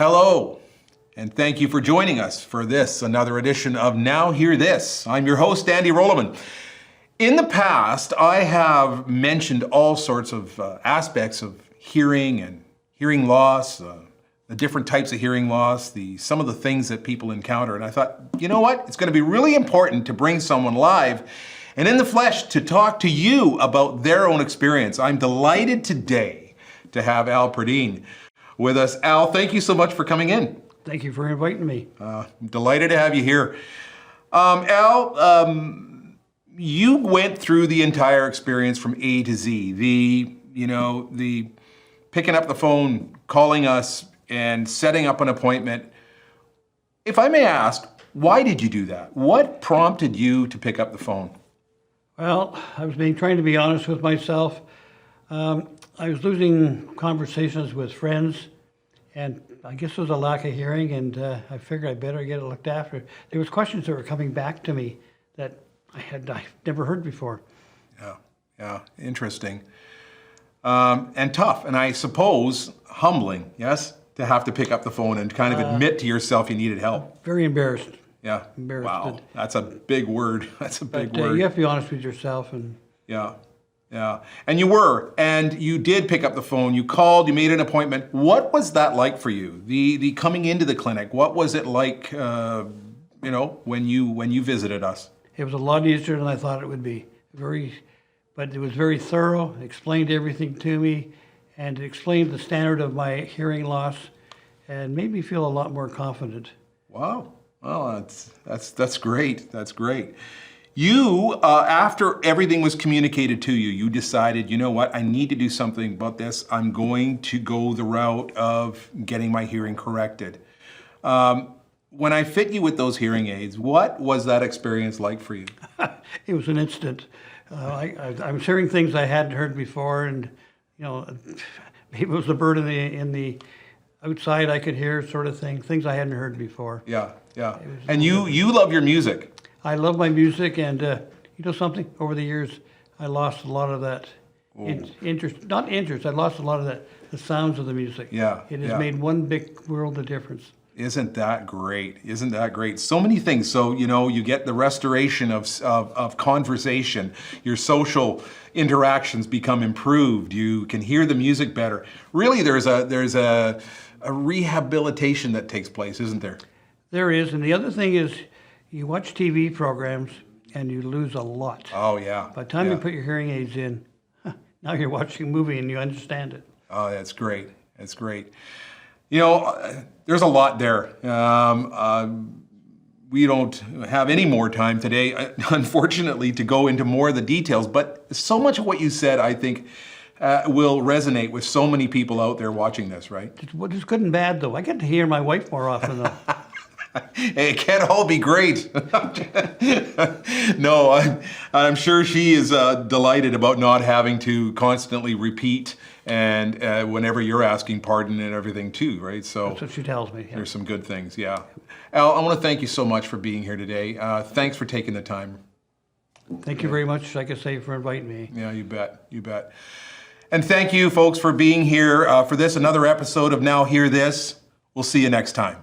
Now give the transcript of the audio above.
Hello, and thank you for joining us for another edition of Now Hear This. I'm your host, Andy Rolleman. In the past, I have mentioned all sorts of aspects of hearing and hearing loss, the different types of hearing loss, some of the things that people encounter. And I thought, you know what? It's going to be really important to bring someone live and in the flesh to talk to you about their own experience. I'm delighted today to have Pradine with us. Al, thank you so much for coming in. Thank you for inviting me. I'm delighted to have you here. Al, you went through the entire experience from A to Z. The picking up the phone, calling us, and setting up an appointment. If I may ask, why did you do that? What prompted you to pick up the phone? Well, I was trying to be honest with myself. I was losing conversations with friends, and I guess there was a lack of hearing, and I figured I better get it looked after. There was questions that were coming back to me that I've never heard before. Yeah, interesting. And tough, and I suppose humbling, yes? To have to pick up the phone and kind of admit to yourself you needed help. Very embarrassed. Yeah. Embarrassed. Wow, that's a big word. That's a big word. You have to be honest with yourself. And Yeah. And you were, and you did pick up the phone. You called, you made an appointment. What was that like for you? The coming into the clinic, what was it like, when you visited us? it was a lot easier than I thought it would be. But it was very thorough, explained everything to me, and it explained the standard of my hearing loss and made me feel a lot more confident. Wow. Well, that's great. That's great. You, after everything was communicated to you, you decided, you know what, I need to do something about this. I'm going to go the route of getting my hearing corrected. When I fit you with those hearing aids, what was that experience like for you? It was an instant. I was hearing things I hadn't heard before, and maybe it was the bird in the outside I could hear, sort of things I hadn't heard before. Yeah. And you love your music. I love my music, and something, over the years, I lost a lot of that interest. Not interest, I lost a lot of the sounds of the music. Yeah. It has made one big world of difference. Isn't that great? Isn't that great? So many things. So, you get the restoration of conversation. Your social interactions become improved. You can hear the music better. Really, there's a rehabilitation that takes place, isn't there? There is. And the other thing is, you watch TV programs and you lose a lot. Oh, yeah. By the time you put your hearing aids in, now you're watching a movie and you understand it. Oh, that's great. That's great. There's a lot there. We don't have any more time today, unfortunately, to go into more of the details, but so much of what you said, I think, will resonate with so many people out there watching this, right? It's good and bad, though. I get to hear my wife more often, though. It can't all be great. No, I'm sure she is delighted about not having to constantly repeat and whenever you're asking pardon and everything too, right? So that's what she tells me. Yeah. There's some good things, yeah. Al, I want to thank you so much for being here today. Thanks for taking the time. Thank you very much, like I say, for inviting me. Yeah, you bet. And thank you, folks, for being here for another episode of Now Hear This. We'll see you next time.